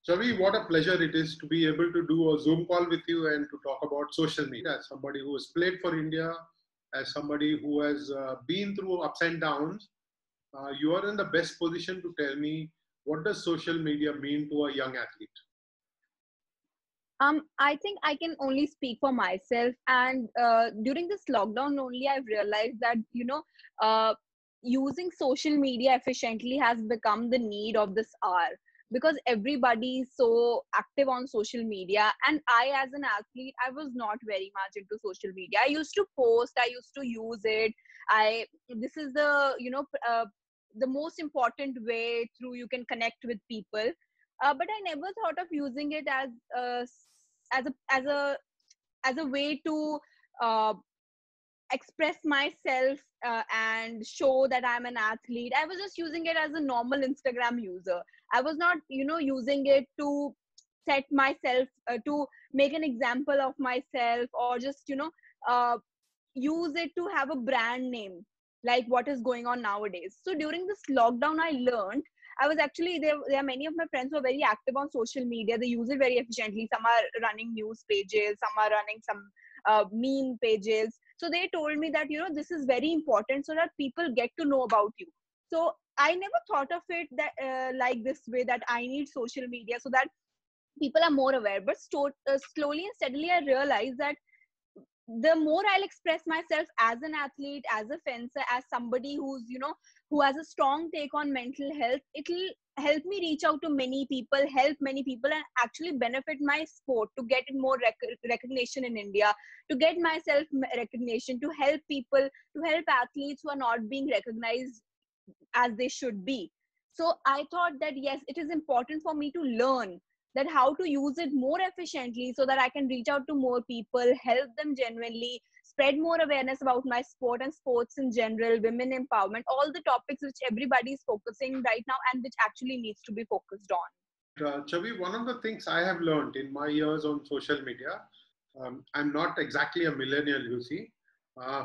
Chavi, what a pleasure it is to be able to do a Zoom call with you and to talk about social media. As somebody who has played for India, as somebody who has been through ups and downs, you are in the best position to tell me what does social media mean to a young athlete. I think I can only speak for myself. And during this lockdown only, I've realized that, uh, using social media efficiently has become the need of this hour, because everybody is so active on social media. And I, as an athlete, I was not very much into social media. I used to post, I used to use it. This is the most important way through you can connect with people. But I never thought of using it as a as a as a way to uh, express myself and show that I'm an athlete. I was just using it as a normal Instagram user. I was not, using it to set myself to make an example of myself, or just uh, use it to have a brand name, like what is going on nowadays. So during this lockdown, I learned, I was actually there are many of my friends who are very active on social media. They use it very efficiently. Some are running news pages, some are running some meme pages. So they told me that, this is very important so that people get to know about you. So I never thought of it that like this way, that I need social media so that people are more aware. But slowly and steadily, I realized that the more I'll express myself as an athlete, as a fencer, as somebody who's, who has a strong take on mental health, it'll help me reach out to many people, help many people, and actually benefit my sport to get more recognition in India, to get myself recognition, to help people, to help athletes who are not being recognized as they should be. So I thought that yes, it is important for me to learn that how to use it more efficiently so that I can reach out to more people, help them genuinely, spread more awareness about my sport and sports in general, women empowerment, all the topics which everybody is focusing right now and which actually needs to be focused on. Chavi, one of the things I have learned in my years on social media, I'm not exactly a millennial, you see, uh,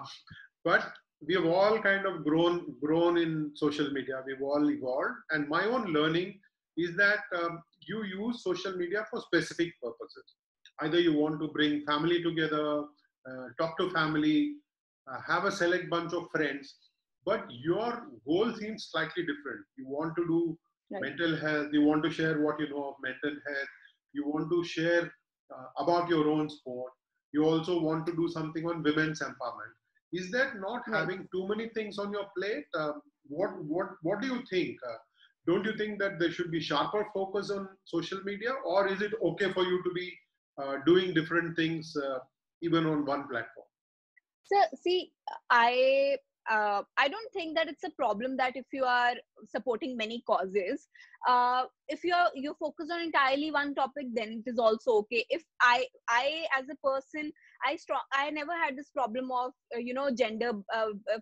but we have all kind of grown in social media. We've all evolved, and my own learning is that you use social media for specific purposes. Either you want to bring family together, talk to family, have a select bunch of friends, but your goal seems slightly different. You want to do Right. mental health, you want to share what you know of mental health, you want to share about your own sport, you also want to do something on women's empowerment. Is that not Right. having too many things on your plate? What do you think? Don't you think that there should be sharper focus on social media, or is it okay for you to be doing different things even on one platform? So see, I don't think that it's a problem that if you are supporting many causes, if you're focused on entirely one topic, then it is also okay. If I as a person, I never had this problem of gender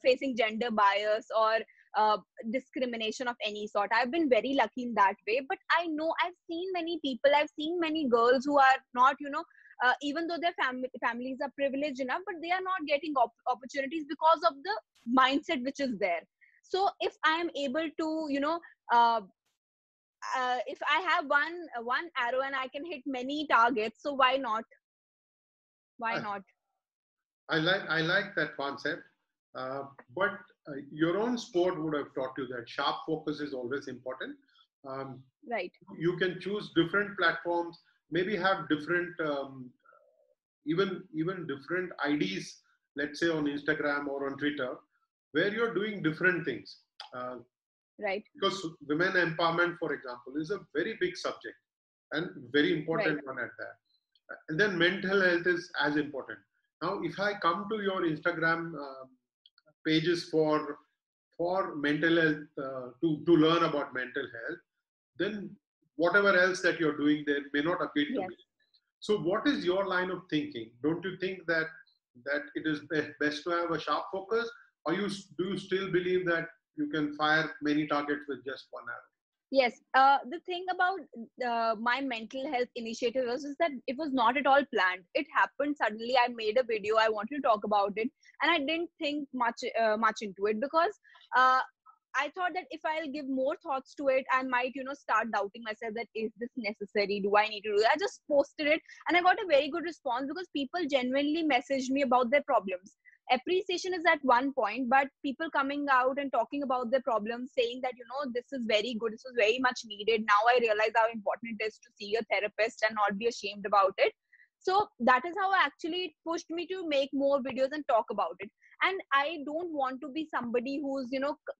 facing gender bias or uh, discrimination of any sort. I've been very lucky in that way. But I know I've seen many people, I've seen many girls who are not, even though their families are privileged enough, but they are not getting opportunities because of the mindset which is there. So if I am able to, uh, if I have one arrow and I can hit many targets, so why not? Why I, not? I like that concept, but your own sport would have taught you that sharp focus is always important. Um, Right. you can choose different platforms, maybe have different, even different IDs, let's say on Instagram or on Twitter, where you're doing different things. Uh, Right. because women empowerment, for example, is a very big subject and very Right. important one at that. And then mental health is as important. Now, if I come to your Instagram pages for mental health to learn about mental health, then whatever else that you're doing there may not appeal to Yes. me. So, what is your line of thinking? Don't you think that it is best to have a sharp focus, or do you still believe that you can fire many targets with just one arrow? Yes. The thing about my mental health initiative was is that it was not at all planned. It happened suddenly. I made a video. I wanted to talk about it, and I didn't think much into it because uh, I thought that if I'll give more thoughts to it, I might, start doubting myself that is this necessary? Do I need to do it? I just posted it and I got a very good response because people genuinely messaged me about their problems. Appreciation is at one point, but people coming out and talking about their problems, saying that, this is very good, this is very much needed. Now I realize how important it is to see a therapist and not be ashamed about it. So that is how actually it pushed me to make more videos and talk about it. And I don't want to be somebody who's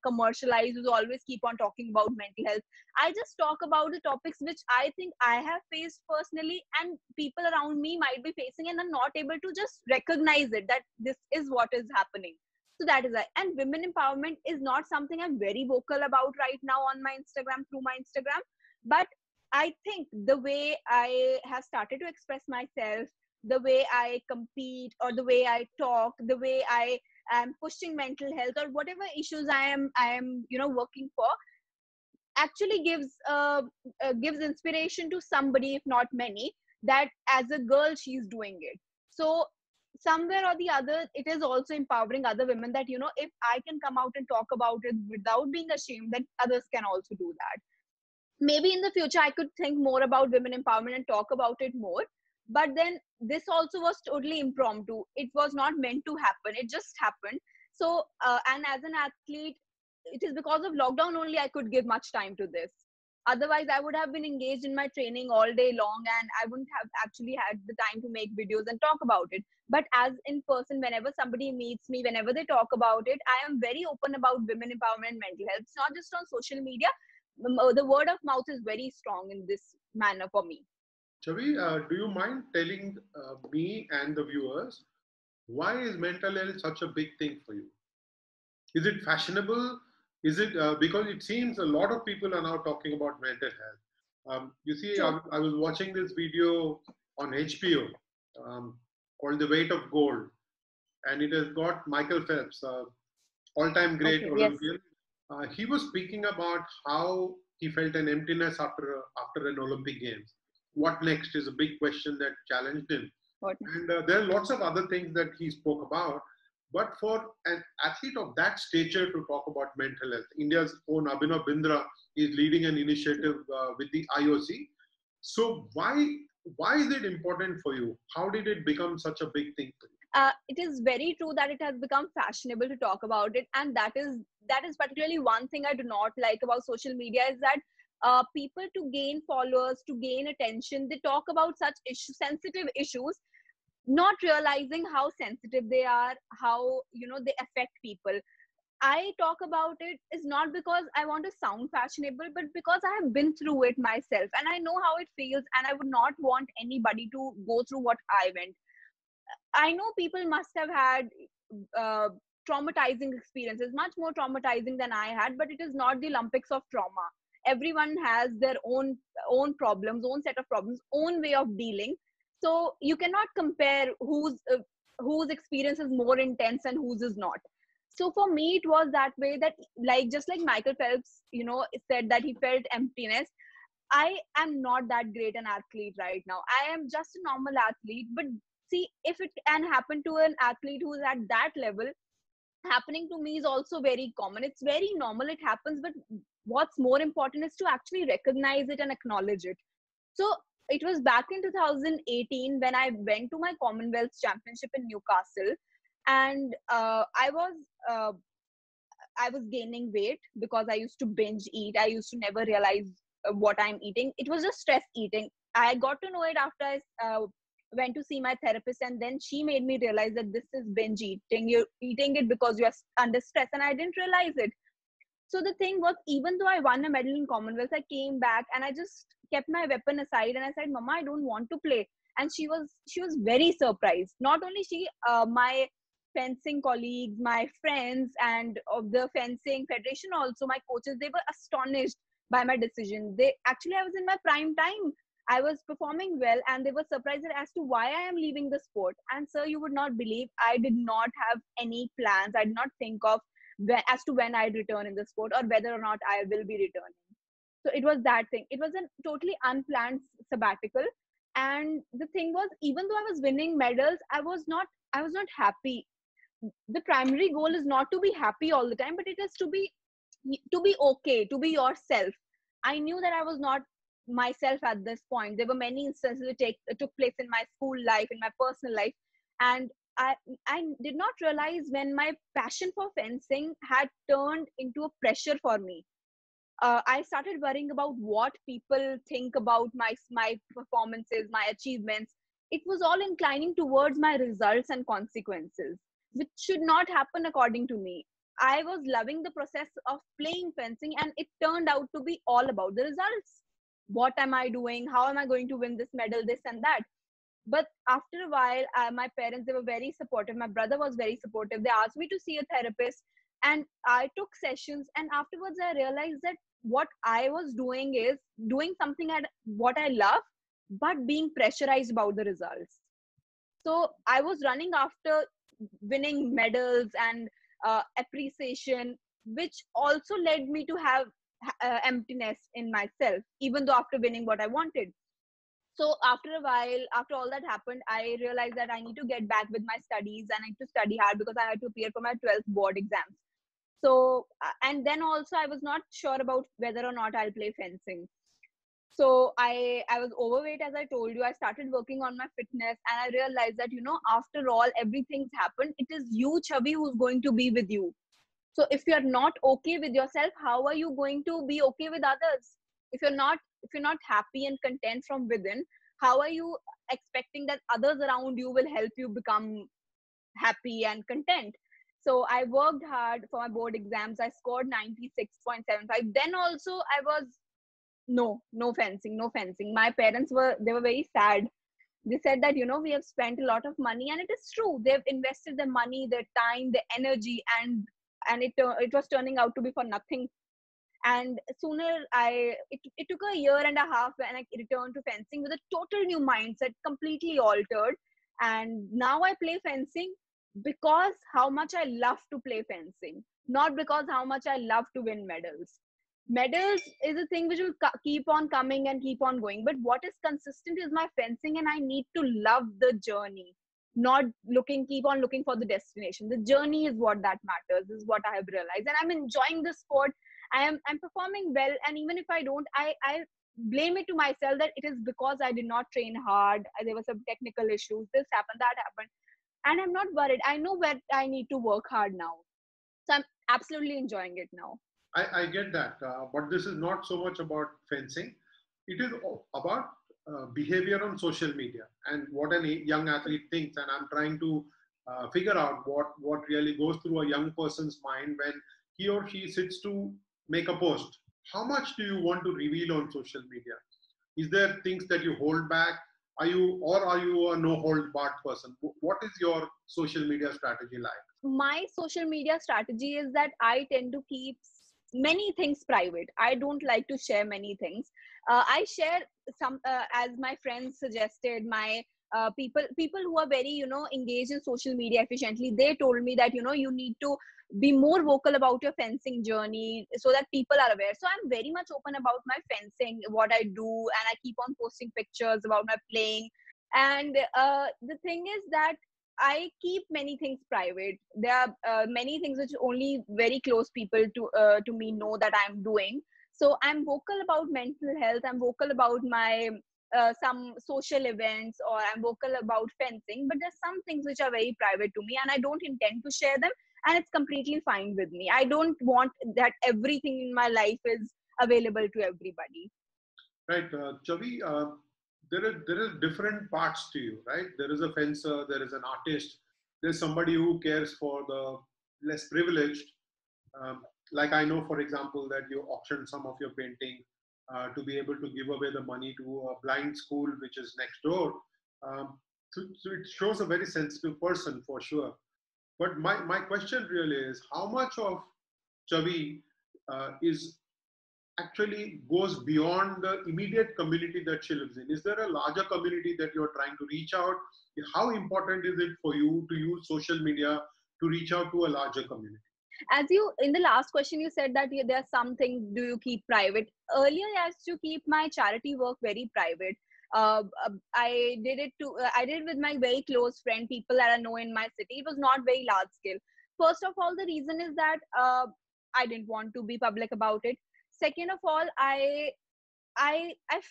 commercialized, who's always keep on talking about mental health. I just talk about the topics which I think I have faced personally and people around me might be facing, and are not able to just recognize it, that this is what is happening. So that is it. And women empowerment is not something I'm very vocal about right now on my Instagram, through my Instagram. But I think the way I have started to express myself, the way I compete, or the way I talk, the way I am pushing mental health, or whatever issues I am working for, actually gives inspiration to somebody, if not many, that as a girl she's doing it. So somewhere or the other, it is also empowering other women that if I can come out and talk about it without being ashamed, that others can also do that. Maybe in the future I could think more about women empowerment and talk about it more, but then this also was totally impromptu. It was not meant to happen, it just happened. So and as an athlete, it is because of lockdown only I could give much time to this. Otherwise I would have been engaged in my training all day long and I wouldn't have actually had the time to make videos and talk about it. But as in person, whenever somebody meets me, whenever they talk about it, I am very open about women empowerment and mental health. It's not just on social media. The word of mouth is very strong in this manner for me. Chavi, do you mind telling me and the viewers, why is mental health such a big thing for you? Is it fashionable? Is it because it seems a lot of people are now talking about mental health? You see, True. I was watching this video on HBO called The Weight of Gold, and it has got Michael Phelps, all-time great Okay. Yes. Olympian. He was speaking about how he felt an emptiness after an Olympic Games. What next is a big question that challenged him. What? And there are lots of other things that he spoke about. But for an athlete of that stature to talk about mental health, India's own Abhinav Bindra is leading an initiative with the IOC. So why is it important for you? How did it become such a big thing for you? It is very true that it has become fashionable to talk about it, and that is particularly one thing I do not like about social media, is that people, to gain followers, to gain attention, they talk about such sensitive issues, not realizing how sensitive they are, how they affect people. I talk about it is not because I want to sound fashionable, but because I have been through it myself and I know how it feels, and I would not want anybody to go through what I went. I know people must have had uh, traumatizing experiences, much more traumatizing than I had, but it is not the Olympics of trauma. Everyone has their own problems, own set of problems, own way of dealing. So you cannot compare whose experience is more intense and whose is not. So for me, it was that way, that like just like Michael Phelps, said that he felt emptiness. I am not that great an athlete right now. I am just a normal athlete. But see, if it can happen to an athlete who is at that level, happening to me is also very common. It's very normal. It happens. But what's more important is to actually recognize it and acknowledge it. So it was back in 2018 when I went to my Commonwealth Championship in Newcastle, and uh, I was gaining weight because I used to binge eat. I used to never realize what I'm eating. It was just stress eating. I got to know it after I went to see my therapist, and then she made me realize that this is binge eating. You're eating it because you're under stress, and I didn't realize it. So the thing was, even though I won a medal in Commonwealth, I came back and I just kept my weapon aside and I said, "Mama, I don't want to play." And she was very surprised. Not only she, my fencing colleagues, my friends, and of the fencing federation, also my coaches, they were astonished by my decision. They actually, I was in my prime time. I was performing well, and they were surprised as to why I am leaving the sport. And sir, you would not believe, I did not have any plans. I did not think of as to when I'd return in the sport or whether or not I will be returning. So it was that thing. It was a totally unplanned sabbatical. And the thing was, even though I was winning medals, I was not happy. The primary goal is not to be happy all the time, but it is to be to be okay, to be yourself. I knew that I was not myself at this point. There were many instances that took place in my school life, in my personal life, and I I did not realize when my passion for fencing had turned into a pressure for me. I started worrying about what people think about my performances, my achievements. It was all inclining towards my results and consequences, which should not happen according to me. I was loving the process of playing fencing, and it turned out to be all about the results. What am I doing? How am I going to win this medal? This and that. But after a while, my parents, they were very supportive. My brother was very supportive. They asked me to see a therapist, and I took sessions. And afterwards, I realized that what I was doing is doing something at what I love, but being pressurized about the results. So I was running after winning medals and appreciation, which also led me to have emptiness in myself, even though after winning what I wanted. So after a while, after all that happened, I realized that I need to get back with my studies and I need to study hard because I had to appear for my 12th board exams. So and then also I was not sure about whether or not I'll play fencing. So I was overweight, as I told you. I started working on my fitness, and I realized that, after all everything's happened, it is you, Chavi, who's going to be with you. So if you're not okay with yourself, how are you going to be okay with others? If you're not happy and content from within, how are you expecting that others around you will help you become happy and content? So I worked hard for my board exams. I scored 96.75. Then also I was, no fencing, no fencing. My parents were very sad. They said that, we have spent a lot of money, and it is true. They've invested their money, their time, their energy, and it was turning out to be for nothing. And it took a year and a half when I returned to fencing with a total new mindset, completely altered. And now I play fencing because how much I love to play fencing, not because how much I love to win medals. Medals is a thing which will keep on coming and keep on going, but what is consistent is my fencing, and I need to love the journey, not keep on looking for the destination. The journey is what that matters, is what I have realized, and I'm enjoying the sport. I'm performing well, and even if I don't, I blame it to myself that it is because I did not train hard. There were some technical issues, this happened, that happened, and I'm not worried. I know where I need to work hard now. So I'm absolutely enjoying it now. I get that, but this is not so much about fencing. It is about behavior on social media and what a young athlete thinks. And I'm trying to figure out what really goes through a young person's mind when he or she sits to make a post. How much do you want to reveal on social media? Is there things that you hold back? Are you a no hold barred person? What is your social media strategy like? My social media strategy is that I tend to keep many things private. I don't like to share many things. I share some, as my friends suggested. My people who are very, engaged in social media efficiently, they told me that, you need to be more vocal about your fencing journey so that people are aware. So I'm very much open about my fencing, what I do, and I keep on posting pictures about my playing. And the thing is that I keep many things private. There are many things which only very close people to me know that I'm doing. So I'm vocal about mental health. I'm vocal about my some social events, or I'm vocal about fencing. But there's some things which are very private to me, and I don't intend to share them. And it's completely fine with me. I don't want that everything in my life is available to everybody. Right, Chavi, there is different parts to you, right? There is a fencer, there is an artist, there's somebody who cares for the less privileged. Um, like I know, for example, that you auctioned some of your painting to be able to give away the money to a blind school which is next door. So it shows a very sensitive person for sure. But my question really is, how much of Chavi is actually goes beyond the immediate community that she lives in? Is there a larger community that you're trying to reach out? How important is it for you to use social media to reach out to a larger community? As you, in the last question, you said that there are some things do you keep private. Earlier I used to keep my charity work very private. I did it with my very close friend, people that I know in my city. It was not very large scale. First of all, the reason is that I didn't want to be public about it. Second of all, I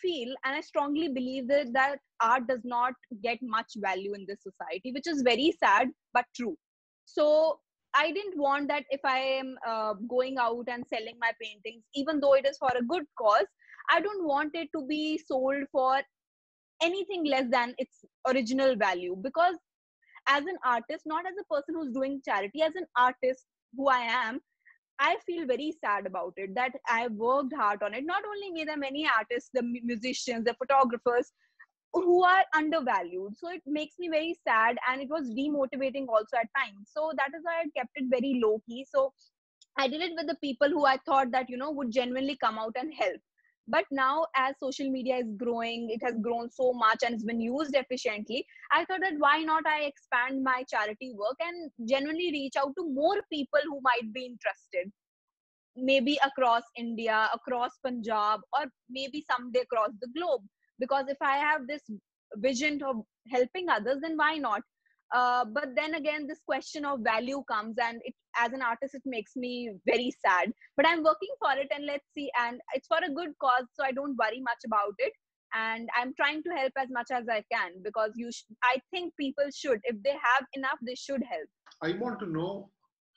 feel and I strongly believe that art does not get much value in this society, which is very sad but true. So I didn't want that if I am going out and selling my paintings, even though it is for a good cause, I don't want it to be sold for anything less than its original value. Because as an artist, not as a person who's doing charity, as an artist who I am, I feel very sad about it, that I worked hard on it. Not only me, there are many artists, the musicians, the photographers who are undervalued. So it makes me very sad, and it was demotivating also at times. So that is why I kept it very low key. So I did it with the people who I thought that, would genuinely come out and help. But now, as social media is growing, it has grown so much and it's been used efficiently. I thought that why not I expand my charity work and genuinely reach out to more people who might be interested, maybe across India, across Punjab, or maybe someday across the globe. Because if I have this vision of helping others, then why not? But then again, this question of value comes, and as an artist, it makes me very sad. But I'm working for it, and let's see. And it's for a good cause, so I don't worry much about it. And I'm trying to help as much as I can, because I think people should, if they have enough, they should help. I want to know,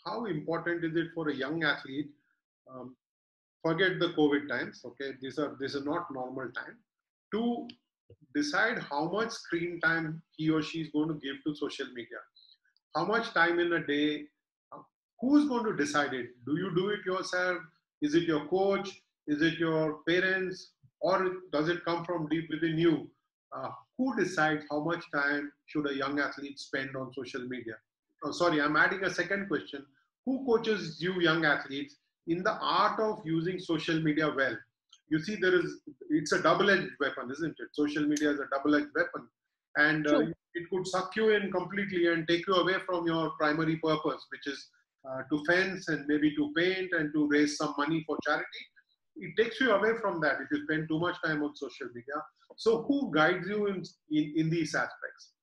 how important is it for a young athlete? Um, Forget the COVID times. Okay, this is not normal time, to decide how much screen time he or she is going to give to social media. How much time in a day? Who's going to decide it? Do you do it yourself? Is it your coach? Is it your parents? Or does it come from deep within you? Who decides how much time should a young athlete spend on social media? Oh, sorry, I'm adding a second question. Who coaches you young athletes in the art of using social media well? You see, it's a double-edged weapon, isn't it? Social media is a double-edged weapon, and True. it could suck you in completely and take you away from your primary purpose, which is to fence and maybe to paint and to raise some money for charity. It takes you away from that if you spend too much time on social media. So who guides you in these aspects?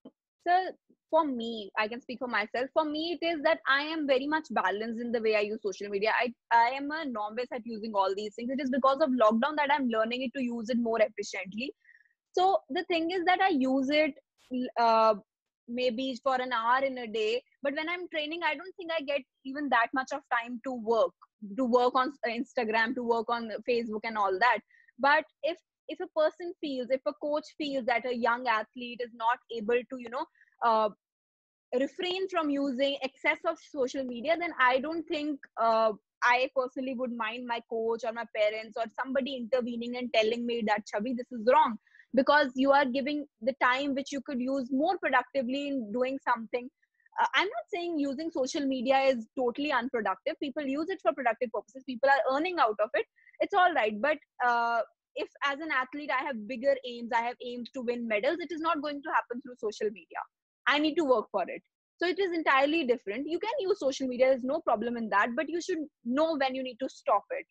So for me, I can speak for myself. For me, it is that I am very much balanced in the way I use social media. I am a novice at using all these things. It is because of lockdown that I'm learning it to use it more efficiently. So the thing is that I use it uh, maybe for an hour in a day. But when I'm training, I don't think I get even that much of time to work on Instagram, to work on Facebook and all that. But if a person feels, if a coach feels that a young athlete is not able to, uh, refrain from using excess of social media, then I don't think I personally would mind my coach or my parents or somebody intervening and telling me that, Chavi, this is wrong, because you are giving the time which you could use more productively in doing something. I'm not saying using social media is totally unproductive. People use it for productive purposes. People are earning out of it. It's all right. But if as an athlete I have bigger aims, I have aims to win medals, it is not going to happen through social media. I need to work for it. So it is entirely different. You can use social media, there's no problem in that, but you should know when you need to stop it.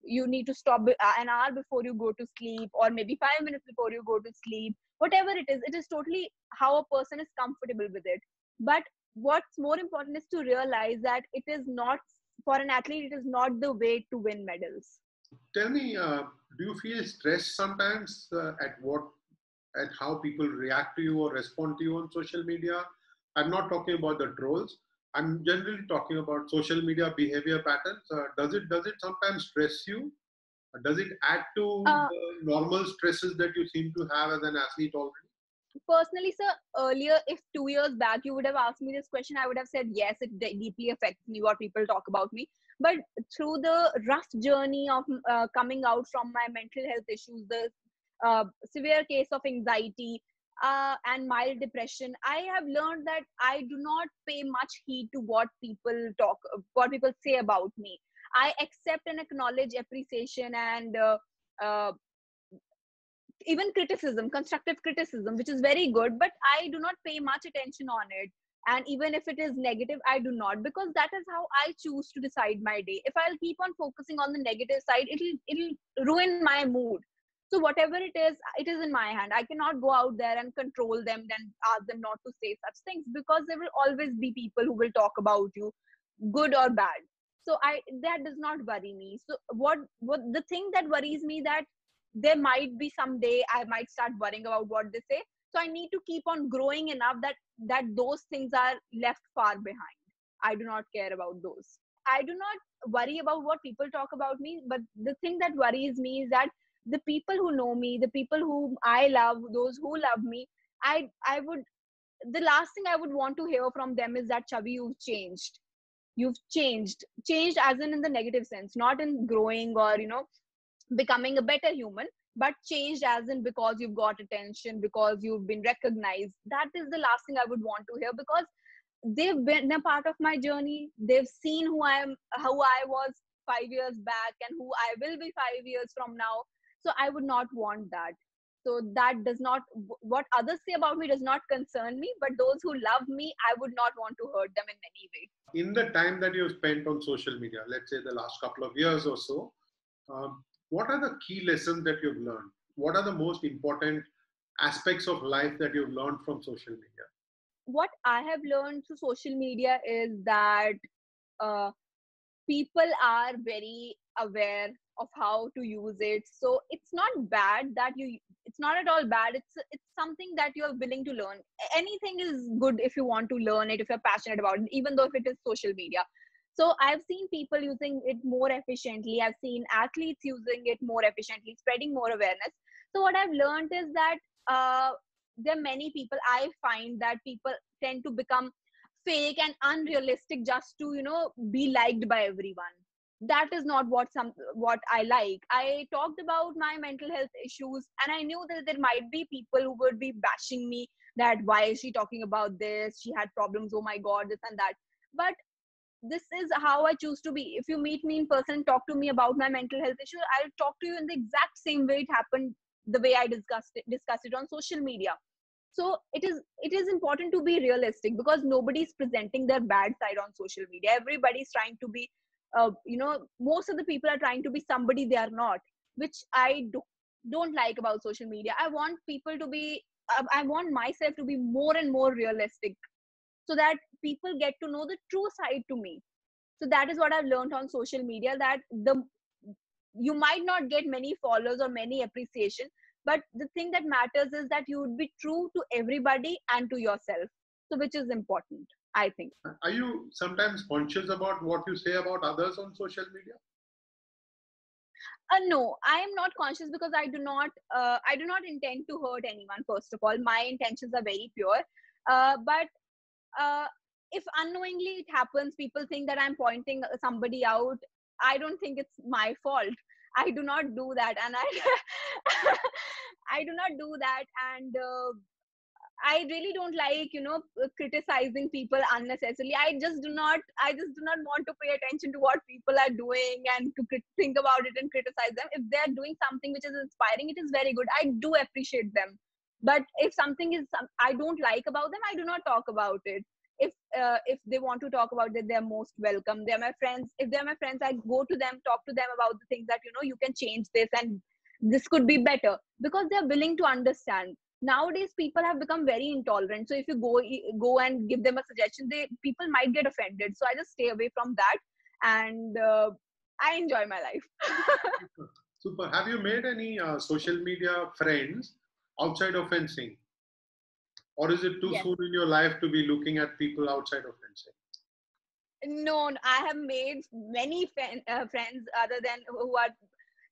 You need to stop an hour before you go to sleep, or maybe 5 minutes before you go to sleep. Whatever it is totally how a person is comfortable with it. But what's more important is to realize that it is not, for an athlete, it is not the way to win medals. Tell me, do you feel stressed sometimes at how people react to you or respond to you on social media? I'm not talking about the trolls. I'm generally talking about social media behavior patterns. Does it sometimes stress you? Does it add to Uh, the normal stresses that you seem to have as an athlete already? Personally, sir, earlier, if 2 years back you would have asked me this question, I would have said yes, it deeply affects me what people talk about me. But through the rough journey of coming out from my mental health issues, the severe case of anxiety and mild depression, I have learned that I do not pay much heed to what people say about me. I accept and acknowledge appreciation and uh, even criticism, constructive criticism, which is very good, but I do not pay much attention on it. And even if it is negative, I do not, because that is how I choose to decide my day. If I'll keep on focusing on the negative side, it'll ruin my mood. So whatever it is in my hand. I cannot go out there and control them, then ask them not to say such things, because there will always be people who will talk about you, good or bad. So that does not worry me. So what the thing that worries me, that there might be someday I might start worrying about what they say. So I need to keep on growing enough that those things are left far behind. I do not care about those. I do not worry about what people talk about me, but the thing that worries me is that the people who know me, the people whom I love, those who love me, I would, the last thing I would want to hear from them is that, Chavi, you've changed as in the negative sense, not in growing or becoming a better human, but changed as in because you've got attention, because you've been recognized. That is the last thing I would want to hear, because they've been a part of my journey. They've seen who I am, who I was 5 years back, and who I will be 5 years from now. So I would not want that. So that does not, what others say about me does not concern me, but those who love me, I would not want to hurt them in any way. In the time that you've spent on social media, let's say the last couple of years or so, what are the key lessons that you've learned? What are the most important aspects of life that you've learned from social media? What I have learned through social media is that uh, people are very aware of how to use it. So it's not bad that it's not at all bad. It's something that you're willing to learn. Anything is good if you want to learn it, if you're passionate about it, even though if it is social media. So I've seen people using it more efficiently. I've seen athletes using it more efficiently, spreading more awareness. So what I've learned is that uh, there are many people, I find that people tend to become fake and unrealistic just to be liked by everyone. That is not what I like. I talked about my mental health issues, and I knew that there might be people who would be bashing me, that why is she talking about this, she had problems, oh my god, this and that. But this is how I choose to be. If you meet me in person, talk to me about my mental health issue, I'll talk to you in the exact same way it happened, the way I discussed it on social media. So it is important to be realistic, because nobody's presenting their bad side on social media. Everybody's trying to be most of the people are trying to be somebody they are not, which don't like about social media. I want people to be I want myself to be more and more realistic, so that people get to know the true side to me. So that is what I've learned on social media, that the you might not get many followers or many appreciation, but the thing that matters is that you would be true to everybody and to yourself, so which is important, I think. Are you sometimes conscious about what you say about others on social media? No, I am not conscious, because I do not intend to hurt anyone. First of all, my intentions are very pure. But uh, if unknowingly it happens, people think that I'm pointing somebody out, I don't think it's my fault. I do not do that, and I do not do that. And I really don't like criticizing people unnecessarily. I just do not want to pay attention to what people are doing and to think about it and criticize them. If they're doing something which is inspiring, it is very good. I do appreciate them. But if something is I don't like about them, I do not talk about it. If they want to talk about it, they're most welcome. They're my friends. If they're my friends, I go to them, talk to them about the things that you can change this, and this could be better, because they're willing to understand. Nowadays people have become very intolerant, so if you go and give them a suggestion, people might get offended. So I just stay away from that, and I enjoy my life. Super. Have you made any social media friends outside of fencing? Or is it too Yes. soon in your life to be looking at people outside of fencing? No, I have made many friends other than who are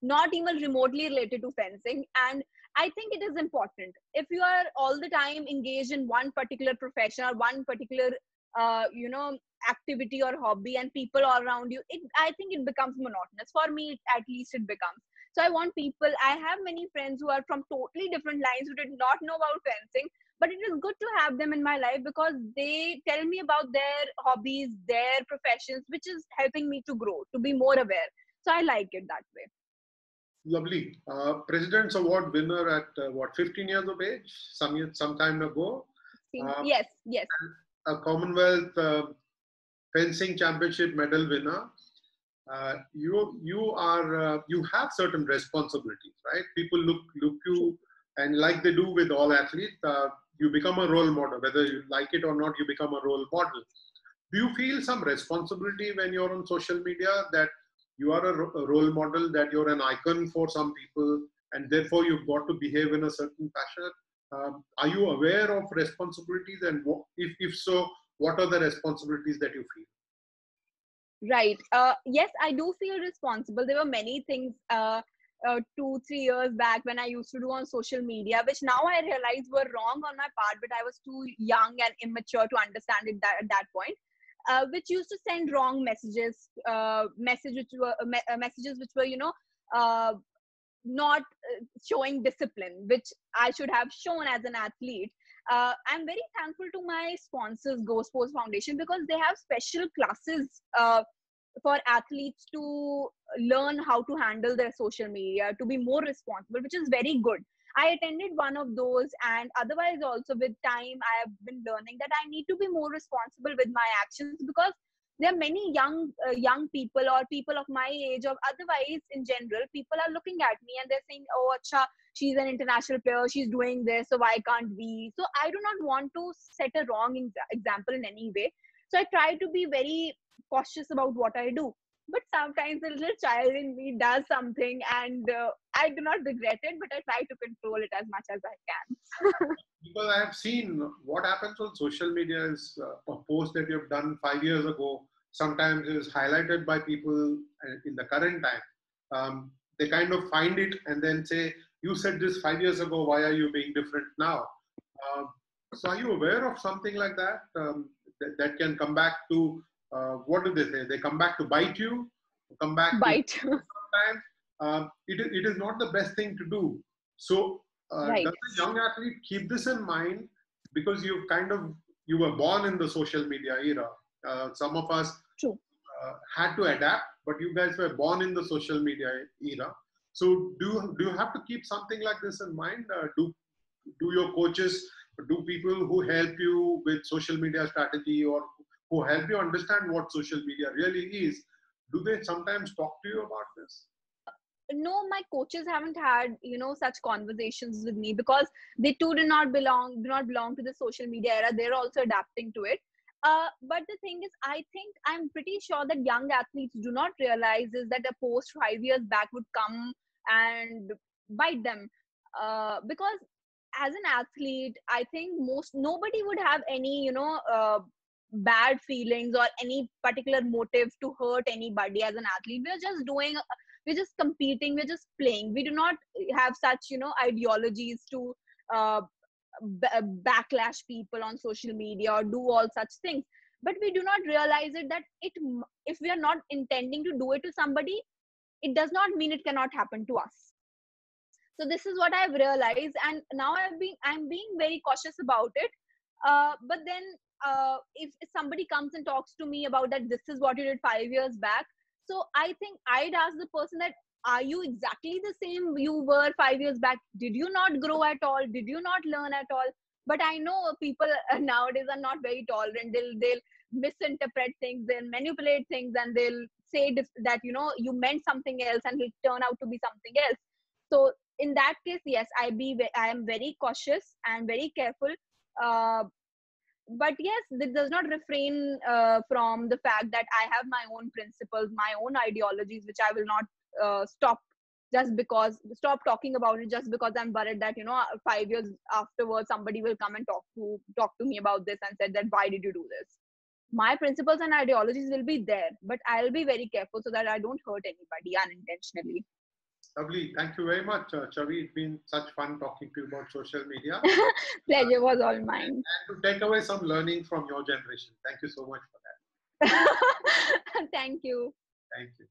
not even remotely related to fencing. And I think it is important, if you are all the time engaged in one particular profession or one particular activity or hobby, and people all around you, I think it becomes monotonous. For me, at least it becomes. So I want people, I have many friends who are from totally different lines, who did not know about fencing, but it is good to have them in my life, because they tell me about their hobbies, their professions, which is helping me to grow, to be more aware. So I like it that way. Lovely. President's Award winner at 15 years of age, some time ago. Yes, yes. A Commonwealth fencing championship medal winner. You have certain responsibilities, right? People look you, and like they do with all athletes, you become a role model. Whether you like it or not, you become a role model. do you feel some responsibility when you're on social media that you are a role model, that you're an icon for some people, and therefore you've got to behave in a certain fashion? Are you aware of responsibilities, and if so, what are the responsibilities that you feel? Right. Yes, I do feel responsible. There were many things 2-3 years back when I used to do on social media, which now I realize were wrong on my part, but I was too young and immature to understand it at that point. Which used to send wrong messages, messages which were, uh, not showing discipline, which I should have shown as an athlete. I'm very thankful to my sponsors, Go Sports Foundation, because they have special classes for athletes to learn how to handle their social media, to be more responsible, which is very good. I attended one of those, and otherwise also with time I have been learning that I need to be more responsible with my actions, because there are many young people or people of my age or otherwise in general, people are looking at me and they're saying, oh acha, she's an international player, she's doing this, so why can't we? So I do not want to set a wrong example in any way. So I try to be very cautious about what I do. But sometimes a little child in me does something, and I do not regret it, but I try to control it as much as I can. Because I have seen what happens on social media is a post that you've done 5 years ago sometimes is highlighted by people in the current time. They kind of find it and then say, you said this 5 years ago, why are you being different now? So are you aware of something like that, that can come back to, what do they say? They come back to bite you, come back to Bite. sometimes. It is not the best thing to do. So Right. does a young athlete keep this in mind? Because you were born in the social media era. Some of us True. had to adapt, but you guys were born in the social media era. So do you have to keep something like this in mind? Do your coaches, do people who help you with social media strategy, or who help you understand what social media really is, do they sometimes talk to you about this? No, my coaches haven't had such conversations with me, because they too do not belong to the social media era. They're also adapting to it. But the thing is, I think I'm pretty sure that young athletes do not realize is that a post 5 years back would come and bite them, because as an athlete, I think nobody would have any bad feelings or any particular motive to hurt anybody. As an athlete, we're just competing, we're just playing. We do not have such ideologies to uh, backlash people on social media or do all such things. But we do not realize it that if we are not intending to do it to somebody, it does not mean it cannot happen to us. So this is what I've realized, and now I'm being very cautious about it. But then if somebody comes and talks to me about that, this is what you did 5 years back, so I think I'd ask the person that, are you exactly the same you were 5 years back? Did you not grow at all? Did you not learn at all? But I know people nowadays are not very tolerant. They'll misinterpret things, they'll manipulate things, and they'll say that you meant something else and it'll turn out to be something else. So in that case, yes, I am very cautious and very careful. uh, but yes, this does not refrain from the fact that I have my own principles, my own ideologies, which I will not stop talking about it just because I'm worried that 5 years afterwards somebody will come and talk to me about this and said that, why did you do this? My principles and ideologies will be there, but I'll be very careful so that I don't hurt anybody unintentionally. Lovely. Thank you very much, Chavi. It's been such fun talking to you about social media. Pleasure was all mine. And to take away some learning from your generation. Thank you so much for that. Thank you. Thank you.